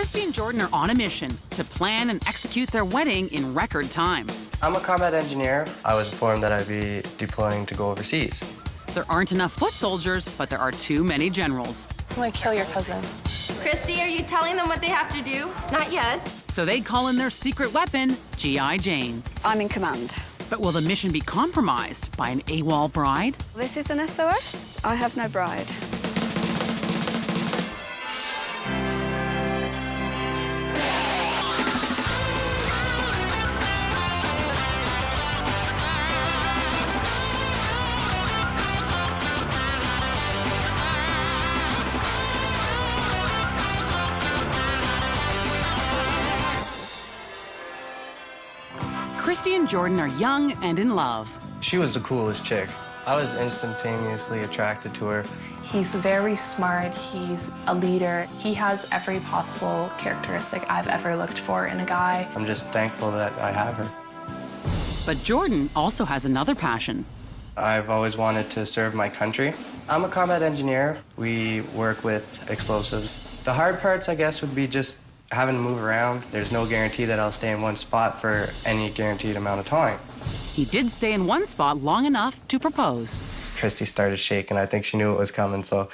Christy and Jordan are on a mission to plan and execute their wedding in record time. I'm a combat engineer. I was informed that I'd be deploying to go overseas. There aren't enough foot soldiers, but there are too many generals. I'm gonna kill your cousin. Christy, are you telling them what they have to do? Not yet. So they call in their secret weapon, G.I. Jane. I'm in command. But will the mission be compromised by an AWOL bride? This is an SOS. I have no bride. Christy and Jordan are young and in love. She was the coolest chick. I was instantaneously attracted to her. He's very smart, he's a leader. He has every possible characteristic I've ever looked for in a guy. I'm just thankful that I have her. But Jordan also has another passion. I've always wanted to serve my country. I'm a combat engineer. We work with explosives. The hard parts, I guess, would be just having to move around. There's no guarantee that I'll stay in one spot for any guaranteed amount of time. He did stay in one spot long enough to propose. Christy started shaking. I think she knew it was coming, so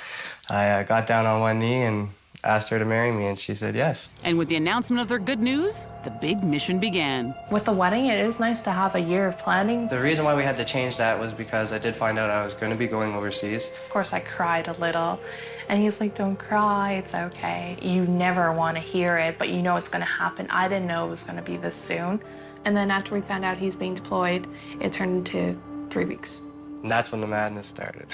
I got down on one knee and asked her to marry me, and she said yes. And with the announcement of their good news, the big mission began. With the wedding, it is nice to have a year of planning. The reason why we had to change that was because I did find out I was going to be going overseas. Of course, I cried a little, and he's like, don't cry, it's okay. You never want to hear it, but you know it's going to happen. I didn't know it was going to be this soon. And then after we found out he's being deployed, it turned into 3 weeks. And that's when the madness started.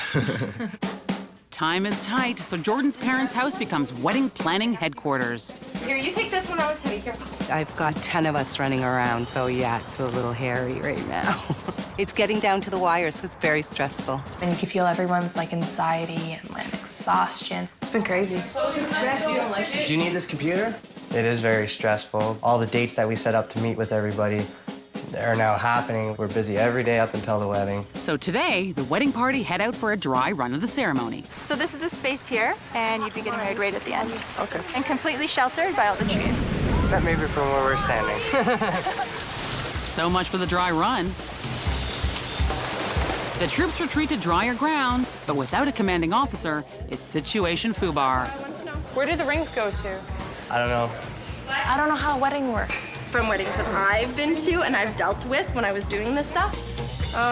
Time is tight, so Jordan's parents' house becomes wedding planning headquarters. Here, you take this one. I want to take your. I've got 10 of us running around, so yeah, it's a little hairy right now. It's getting down to the wire, so it's very stressful. And you can feel everyone's like anxiety and like exhaustion. It's been crazy. Do you need this computer? It is very stressful. All the dates that we set up to meet with everybody are now happening. We're busy every day up until the wedding. So today, the wedding party head out for a dry run of the ceremony. So this is the space here, and you'd be getting married right at the end. Okay. And completely sheltered by all the trees. Except maybe from where we're standing. So much for the dry run. The troops retreat to drier ground, but without a commanding officer, it's situation foobar. Where did the rings go to? I don't know. I don't know how a wedding works. From weddings that I've been to and I've dealt with when I was doing this stuff.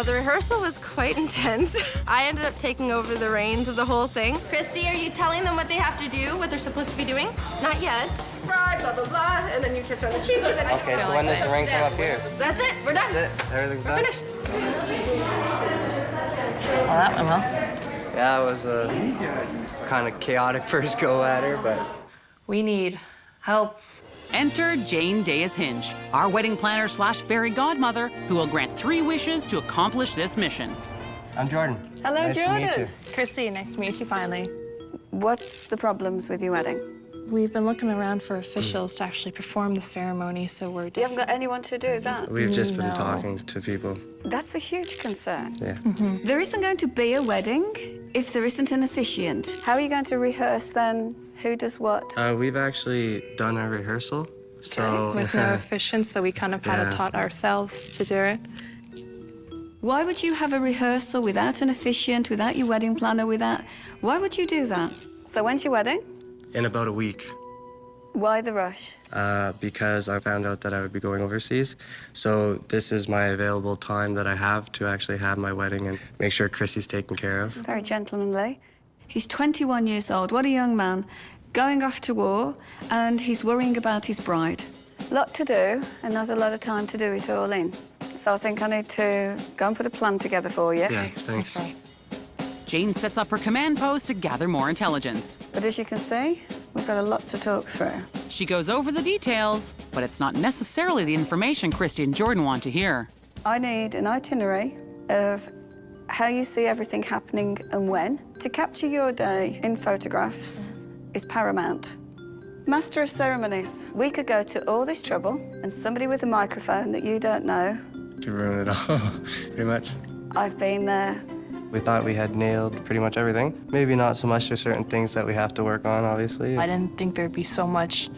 The rehearsal was quite intense. I ended up taking over the reins of the whole thing. Christy, are you telling them what they have to do, what they're supposed to be doing? Not yet. Bride, blah, blah, blah, and then you kiss her on the cheek, and then I Okay, so when does the ring come up here? That's it, we're done. That's it? Everything's We're done? finished. Well, that went well. Yeah, it was a kind of chaotic first go at her, but We need help. Enter Jane Deas-Hinch, our wedding planner slash fairy godmother, who will grant 3 wishes to accomplish this mission. I'm Jordan. Hello, Nice to meet Jordan. you. Christy, nice to meet you finally. What's the problems with your wedding? We've been looking around for officials to actually perform the ceremony, so we're You haven't got anyone to do that? We've just been No. talking to people. That's a huge concern. Yeah. There isn't going to be a wedding if there isn't an officiant. How are you going to rehearse then? Who does what? We've actually done a rehearsal, so... with no officiants, so we kind of had Yeah. to taught ourselves to do it. Why would you have a rehearsal without an officiant, without your wedding planner, without... Why would you do that? So when's your wedding? In about a week. Why the rush? Because I found out that I would be going overseas. So this is my available time that I have to actually have my wedding and make sure Chrissy's taken care of. Very gentlemanly. He's 21 years old. What a young man. Going off to war, and he's worrying about his bride. Lot to do, and not a lot of time to do it all in. So I think I need to go and put a plan together for you. Yeah, thanks. Okay. Jane sets up her command post to gather more intelligence. But as you can see, we've got a lot to talk through. She goes over the details, but it's not necessarily the information Christy and Jordan want to hear. I need an itinerary of how you see everything happening and when. To capture your day in photographs is paramount. Master of ceremonies, we could go to all this trouble and somebody with a microphone that you don't know. To ruin it all, pretty much. I've been there. We thought we had nailed pretty much everything. Maybe not so much, there's certain things that we have to work on, obviously. I didn't think there'd be so much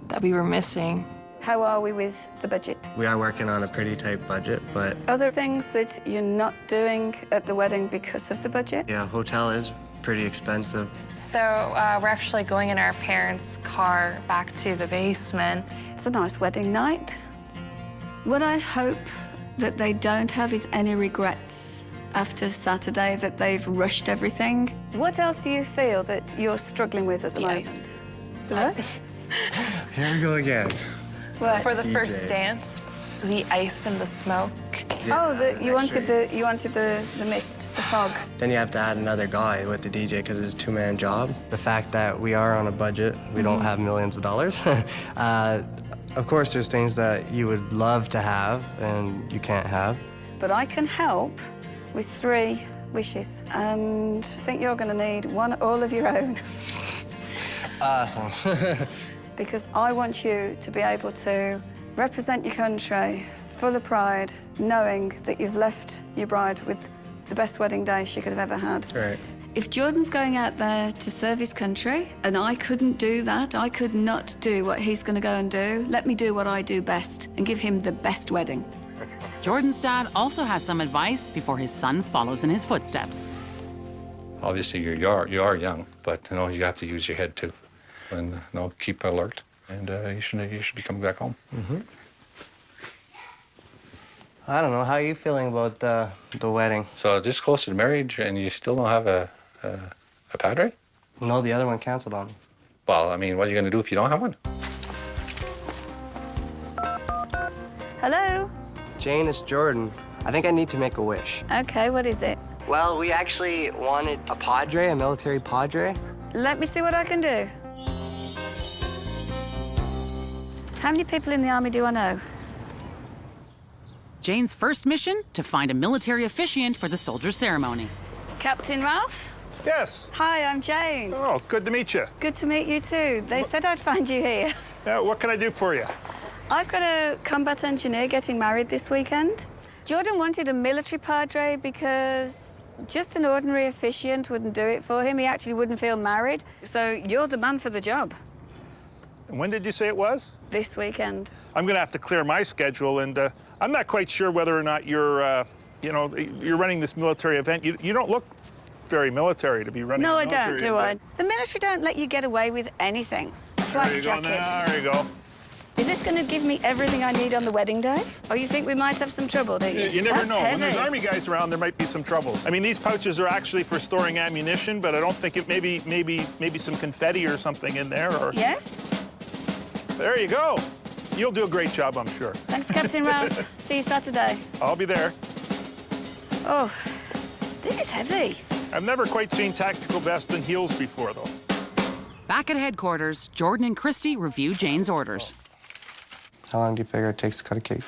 that we were missing. How are we with the budget? We are working on a pretty tight budget, but Are there things that you're not doing at the wedding because of the budget? yeah, hotel is pretty expensive. So we're actually going in our parents' car back to the basement. It's a nice wedding night. What I hope that they don't have is any regrets after Saturday that they've rushed everything. What else do you feel that you're struggling with at the moment? The what? Here we go again. What? For the first dance, the ice and the smoke. Oh, you wanted the mist, the fog. Then you have to add another guy with the DJ because it's a two-man job. The fact that we are on a budget, we don't have millions of dollars. Of course, there's things that you would love to have and you can't have. But I can help with 3 wishes, and I think you're going to need one all of your own. Awesome. Because I want you to be able to represent your country full of pride, knowing that you've left your bride with the best wedding day she could have ever had. Right. If Jordan's going out there to serve his country, and I couldn't do that, I could not do what he's going to go and do, let me do what I do best and give him the best wedding. Jordan's dad also has some advice before his son follows in his footsteps. Obviously, you are young, but you have to use your head too, and keep alert. And you should be coming back home. Mm-hmm. I don't know. How are you feeling about the wedding? So this close to marriage, and you still don't have a padre? No, the other one canceled on me. Well, I mean, what are you going to do if you don't have one? Hello? Jane, it's Jordan. I think I need to make a wish. Okay, what is it? Well, we actually wanted a padre, a military padre. Let me see what I can do. How many people in the army do I know? Jane's first mission, to find a military officiant for the soldier ceremony. Captain Ralph? Yes. Hi, I'm Jane. Oh, good to meet you. Good to meet you too. They said I'd find you here. What can I do for you? I've got a combat engineer getting married this weekend. Jordan wanted a military padre because just an ordinary officiant wouldn't do it for him. He actually wouldn't feel married. So you're the man for the job. And when did you say it was? This weekend. I'm going to have to clear my schedule, and I'm not quite sure whether or not you're running this military event. You don't look very military to be running. No, a I don't, military do I? event. The military don't let you get away with anything. Flak There you go. jacket. Now, there you go. Is this going to give me everything I need on the wedding day? Or you think we might have some trouble, do you? You never That's know. heavy. When there's army guys around, there might be some troubles. I mean, these pouches are actually for storing ammunition, but I don't think it maybe some confetti or something in there. Or Yes? there you go. You'll do a great job, I'm sure. Thanks, Captain Ralph. See you Saturday. I'll be there. Oh, this is heavy. I've never quite seen tactical vest and heels before, though. Back at headquarters, Jordan and Christy review Jane's orders. How long do you figure it takes to cut a cake?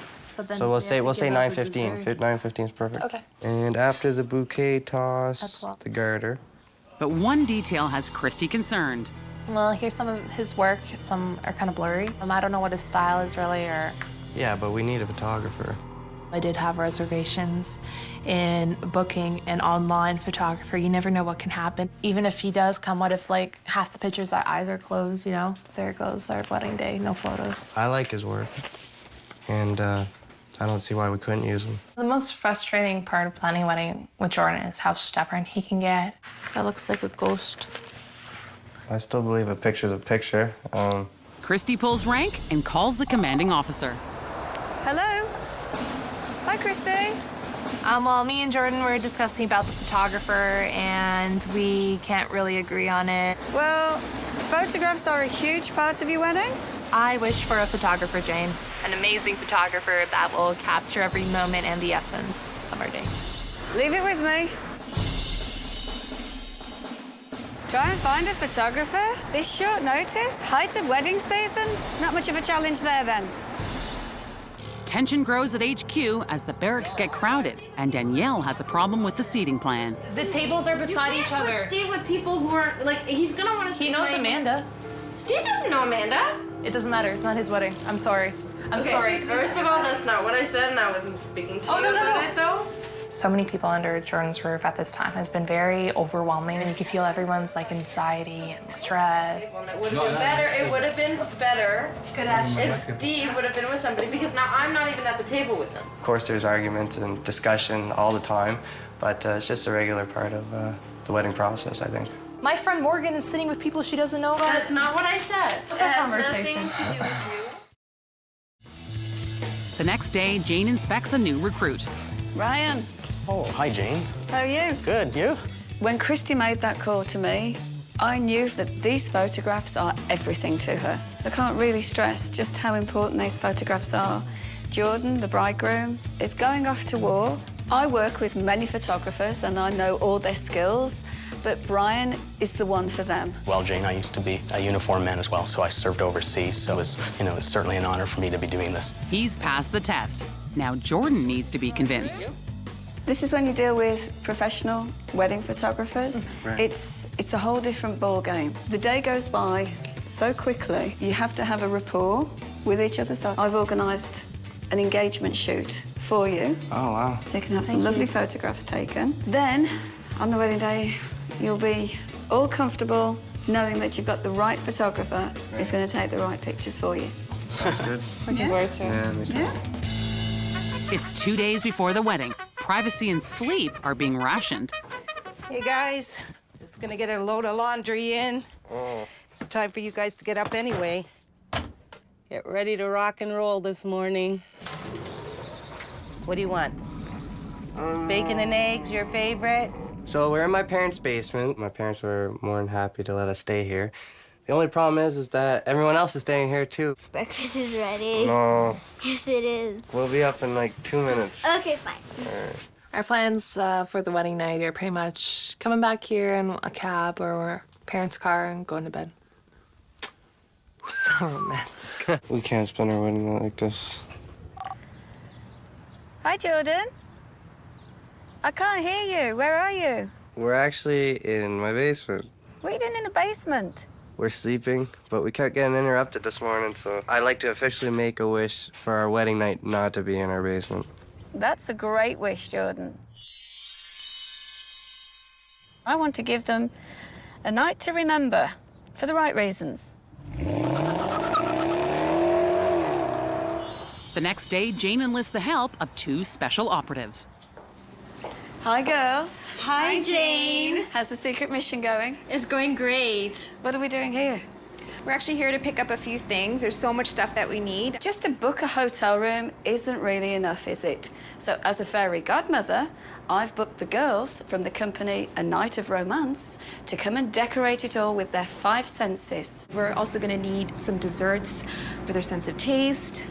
So we'll say 9:15. 9:15 is perfect. Okay. And after the bouquet toss, the garter. But one detail has Christy concerned. Well, here's some of his work. Some are kind of blurry. I don't know what his style is really, or... Yeah, but we need a photographer. I did have reservations in booking an online photographer. You never know what can happen. Even if he does come, what if, like, half the pictures, our eyes are closed, There it goes, our wedding day, no photos. I like his work, and I don't see why we couldn't use him. The most frustrating part of planning a wedding with Jordan is how stubborn he can get. That looks like a ghost. I still believe a picture's a picture. Christy pulls rank and calls the commanding officer. Hello? Hi, Christy. Well, me and Jordan were discussing about the photographer, and we can't really agree on it. Well, photographs are a huge part of your wedding. I wish for a photographer, Jane. An amazing photographer that will capture every moment and the essence of our day. Leave it with me. Try and find a photographer? This short notice? Height of wedding season? Not much of a challenge there, then. Tension grows at HQ as the barracks get crowded, and Danielle has a problem with the seating plan. The tables are beside each other. Put Steve with people who aren't, like, he's gonna want to... He knows Amanda. Steve doesn't know Amanda. It doesn't matter. It's not his wedding. I'm sorry. I'm sorry. First of all, that's not what I said, and I wasn't speaking to you about it, though. So many people under Jordan's roof at this time has been very overwhelming, and you can feel everyone's like anxiety and stress. It would have been better. It would have been better if Steve would have been with somebody, because now I'm not even at the table with them. Of course, there's arguments and discussion all the time, but it's just a regular part of the wedding process, I think. My friend Morgan is sitting with people she doesn't know about. That's not what I said. It's it a has conversation. nothing to do with you. The next day, Jane inspects a new recruit. Ryan, Oh, hi, Jane. how are you? Good, you? When Christy made that call to me, I knew that these photographs are everything to her. I can't really stress just how important these photographs are. Jordan, the bridegroom, is going off to war. I work with many photographers and I know all their skills, but Brian is the one for them. Well, Jane, I used to be a uniformed man as well, so I served overseas, so it's certainly an honor for me to be doing this. He's passed the test. Now Jordan needs to be convinced. This is when you deal with professional wedding photographers. Right. It's a whole different ball game. The day goes by so quickly. You have to have a rapport with each other. So I've organised an engagement shoot for you. Oh, wow. So you can have some lovely photographs taken. Then, on the wedding day, you'll be all comfortable knowing that you've got the right photographer who's going to take the right pictures for you. Sounds good. Looking forward to it. Yeah, me too. Yeah? It's 2 days before the wedding. Privacy and sleep are being rationed. Hey, guys. Just gonna get a load of laundry in. It's time for you guys to get up anyway. Get ready to rock and roll this morning. What do you want? Bacon and eggs, your favorite? So we're in my parents' basement. My parents were more than happy to let us stay here. The only problem is that everyone else is staying here too. Breakfast is ready. No, Yes, it is. we'll be up in like 2 minutes. Okay, fine. Our plans for the wedding night are pretty much coming back here in a cab or our parents' car and going to bed. So romantic. We can't spend our wedding night like this. Hi, Jordan. I can't hear you. Where are you? We're actually in my basement. What are you doing in the basement? We're sleeping, but we kept getting interrupted this morning, so I'd like to officially make a wish for our wedding night not to be in our basement. That's a great wish, Jordan. I want to give them a night to remember for the right reasons. The next day, Jane enlists the help of 2 special operatives. Hi, girls. Hi, Jane. How's the secret mission going? It's going great. What are we doing here? We're actually here to pick up a few things. There's so much stuff that we need. Just to book a hotel room isn't really enough, is it? So as a fairy godmother, I've booked the girls from the company A Night of Romance to come and decorate it all with their 5 senses. We're also going to need some desserts for their sense of taste,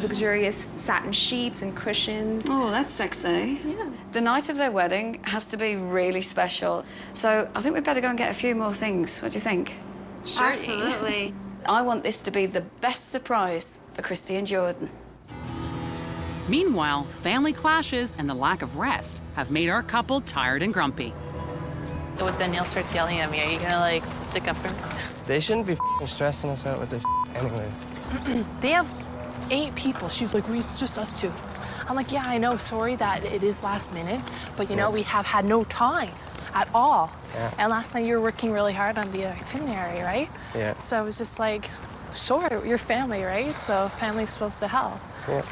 luxurious satin sheets and cushions. Oh, that's sexy. Yeah. The night of their wedding has to be really special. So I think we'd better go and get a few more things. What do you think? Absolutely. I want this to be the best surprise for Christy and Jordan. Meanwhile, family clashes and the lack of rest have made our couple tired and grumpy. So when Danielle starts yelling at me, are you gonna like stick up for me? They shouldn't be f***ing stressing us out with this anyways. They have 8 people. She's like, it's just us 2. I'm like, yeah, I know, sorry that it is last minute, but you know, we have had no time at all. Yeah. And last night you were working really hard on the itinerary, right? Yeah. So it was just like, sure, you're family, right? So family's supposed to help. Yeah.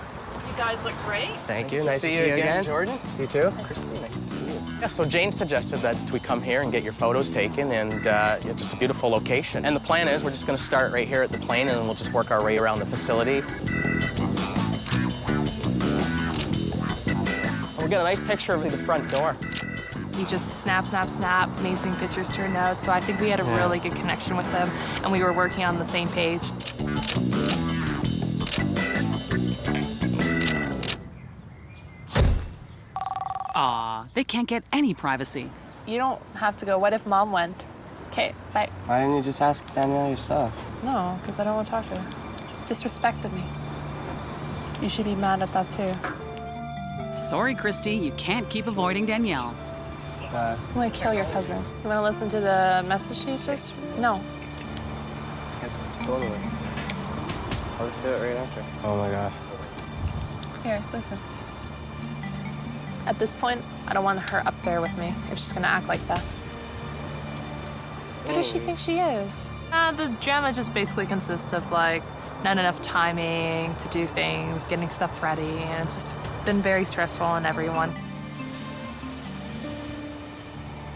You guys look great. Thank you. Nice to see you again. Jordan. You too? Christy, nice to see you. Yeah, so Jane suggested that we come here and get your photos taken, and just a beautiful location. And the plan is we're just going to start right here at the plane, and then we'll just work our way around the facility. We'll get a nice picture of the front door. He just snap, snap, snap. Amazing pictures turned out. So I think we had a really good connection with him, and we were working on the same page. Aw, they can't get any privacy. You don't have to go. What if Mom went? Okay, bye. Why didn't you just ask Danielle yourself? No, because I don't want to talk to her. Disrespected me. You should be mad at that too. Sorry, Christy, you can't keep avoiding Danielle. I'm gonna kill your cousin. You wanna listen to the message she just? No. Totally. I'll just do it right after. Oh my God. Here, listen. At this point, I don't want her up there with me if she's gonna act like that. Who does she think she is? The drama just basically consists of like not enough timing to do things, getting stuff ready, and it's just been very stressful on everyone.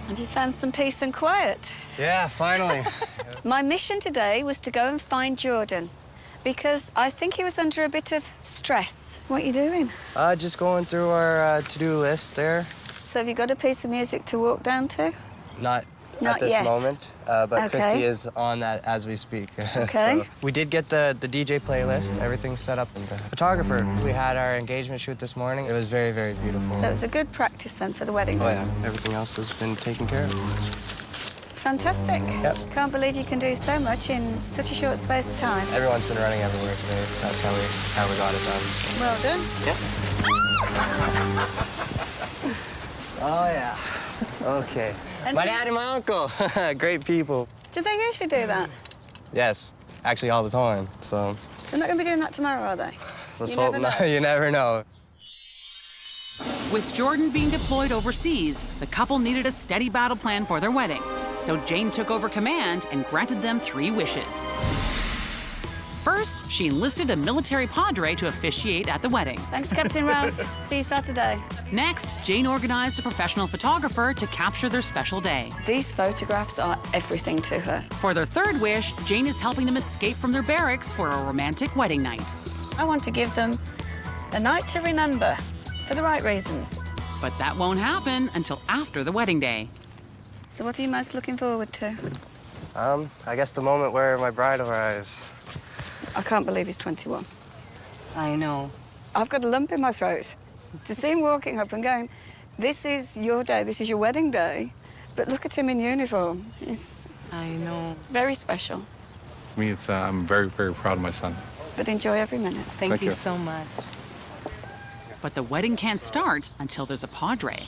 Have you found some peace and quiet? Yeah, finally. My mission today was to go and find Jordan because I think he was under a bit of stress. What are you doing? Just going through our to-do list there. So have you got a piece of music to walk down to? Not Not at this yet. moment, but Okay. Christy is on that as we speak. Okay. So we did get the DJ playlist, everything's set up. And the photographer, we had our engagement shoot this morning. It was very, very beautiful. That was a good practice then for the wedding. Oh yeah, everything else has been taken care of. Fantastic. Yep. Can't believe you can do so much in such a short space of time. Everyone's been running everywhere today. That's how we got it done. So. Well done. Oh yeah. Okay. My dad and my uncle, great people. Did they usually do that? Yes, actually all the time. So They're not going to be doing that tomorrow, are they? let's You hope never not. know. You never know. With Jordan being deployed overseas, the couple needed a steady battle plan for their wedding. So Jane took over command and granted them 3 wishes. First, she enlisted a military padre to officiate at the wedding. Thanks, Captain Ralph. See you Saturday. Next, Jane organized a professional photographer to capture their special day. These photographs are everything to her. For their third wish, Jane is helping them escape from their barracks for a romantic wedding night. I want to give them a night to remember for the right reasons. But that won't happen until after the wedding day. So what are you most looking forward to? I guess the moment where my bride arrives. I can't believe he's 21. I know. I've got a lump in my throat. To see him walking up and going, this is your day, this is your wedding day, but look at him in uniform. He's I know. very special. For me, it's I'm very, very proud of my son. But enjoy every minute. Thank you you. so much. But the wedding can't start until there's a padre.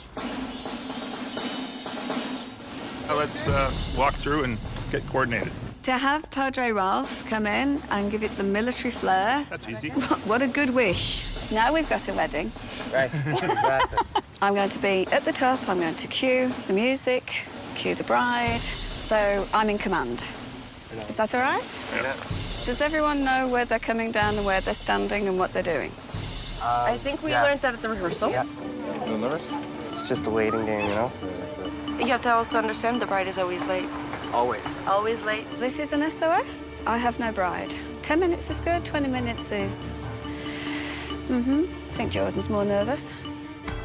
Now let's walk through and get coordinated. To have Padre Ralph come in and give it the military flair, That's easy. what a good wish. Now we've got a wedding. Right, exactly. I'm going to be at the top, I'm going to cue the music, cue the bride, so I'm in command. Is that all right? Yeah. Does everyone know where they're coming down and where they're standing and what they're doing? I think we yeah. learned that at the rehearsal. Yeah. It's just a waiting game, you know? You have to also understand the bride is always late. Always. Always late. This is an SOS. I have no bride. 10 minutes is good, 20 minutes is... I think Jordan's more nervous.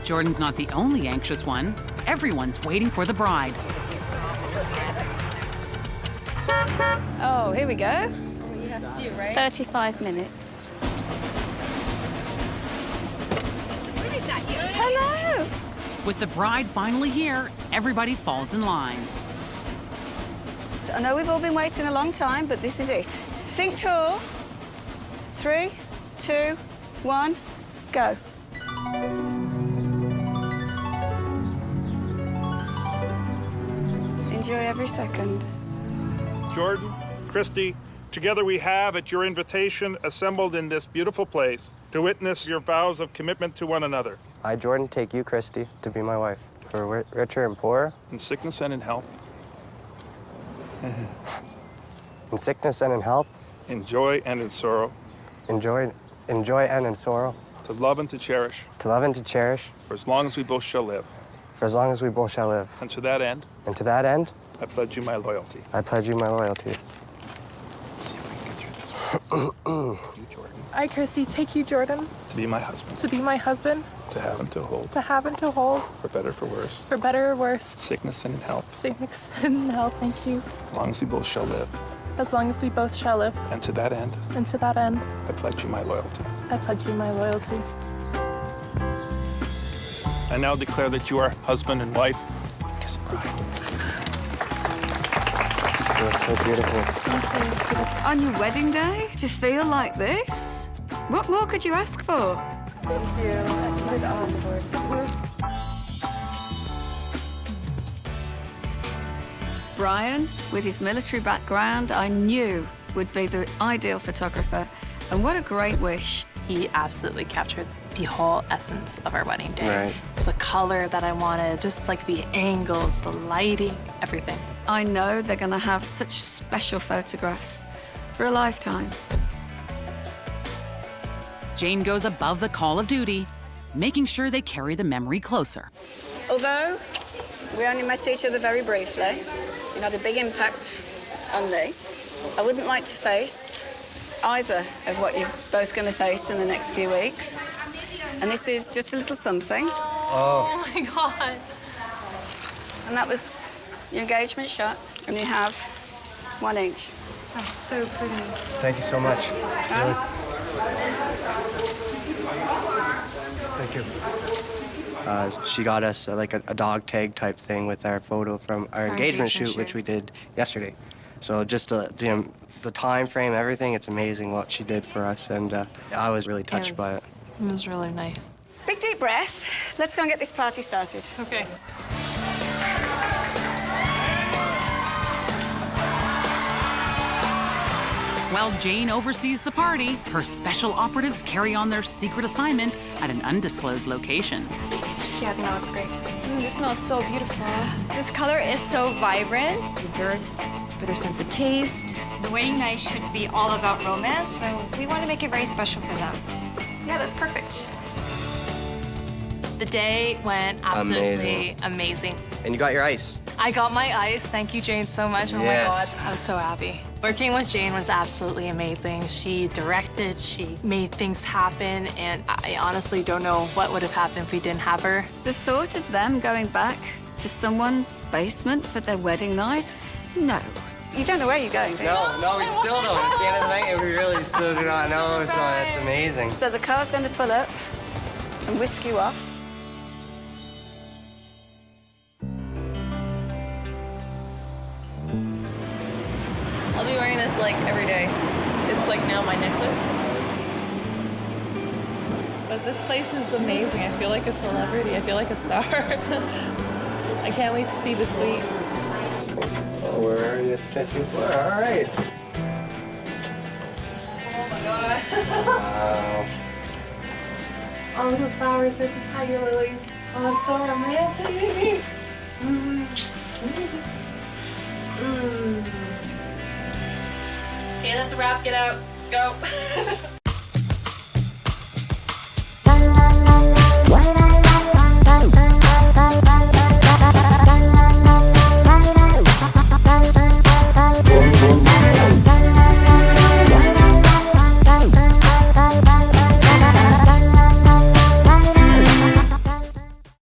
Jordan's not the only anxious one. Everyone's waiting for the bride. Oh, here we go. You have to do, right? 35 minutes. Hello! With the bride finally here, everybody falls in line. So I know we've all been waiting a long time, but this is it. Think tall. 3, 2, 1, go. Enjoy every second. Jordan, Christy, together we have, at your invitation, assembled in this beautiful place to witness your vows of commitment to one another. I, Jordan, take you, Christy, to be my wife, for richer and poorer. In sickness and in health. In sickness and in health. In joy and in sorrow. In joy and in sorrow. To love and to cherish. To love and to cherish. For as long as we both shall live. For as long as we both shall live. And to that end. And to that end. I pledge you my loyalty. I pledge you my loyalty. See if we can get through this. You, Jordan. I, Christy, take you, Jordan, To be my husband. to be my husband, To have and to hold. to have and to hold, For better, for worse. for better or worse. Sickness and in health. Sickness and health, thank you. As long as we both shall live. As long as we both shall live. And to that end. And to that end, I pledge you my loyalty. I pledge you my loyalty. I now declare that you are husband and wife. Kiss the bride. You look so beautiful. On your wedding day, to feel like this? What more could you ask for? Thank you. Brian, with his military background, I knew would be the ideal photographer. And what a great wish. He absolutely captured the whole essence of our wedding day. Right. The color that I wanted, just like the angles, the lighting, everything. I know they're going to have such special photographs for a lifetime. Jane goes above the call of duty, making sure they carry the memory closer. Although we only met each other very briefly, it had a big impact on me. I wouldn't like to face either of what you're both going to face in the next few weeks. And this is just a little something. Oh my God. And that was your engagement shot. And you have one each. That's so pretty. Thank you so much. Thank you. She got us like a dog tag type thing with our photo from our engagement shoot, which we did yesterday. So just the time frame, everything, it's amazing what she did for us, and I was really touched by it. It was really nice. Big deep breath. Let's go and get this party started. Okay. While Jane oversees the party, her special operatives carry on their secret assignment at an undisclosed location. Yeah, I think that looks great. This smells so beautiful. This color is so vibrant. Desserts for their sense of taste. The wedding night should be all about romance, so we want to make it very special for them. Yeah, that's perfect. The day went absolutely amazing. And you got your ice. I got my ice. Thank you, Jane, so much. Oh Yes. my God, I was so happy. Working with Jane was absolutely amazing. She directed, she made things happen, and I honestly don't know what would have happened if we didn't have her. The thought of them going back to someone's basement for their wedding night? No. You don't know where you're going, do you? No, we still don't. At the end of the night, we really still do not know, so that's amazing. So the car's going to pull up and whisk you off. I'll be wearing this like every day. It's like now my necklace. But this place is amazing. I feel like a celebrity. I feel like a star. I can't wait to see the suite. Oh, where are you at the 15th floor? All right. Oh my God. Wow. All the flowers are the tiger lilies. Oh, it's so romantic. Okay, that's a wrap. Get out. Go.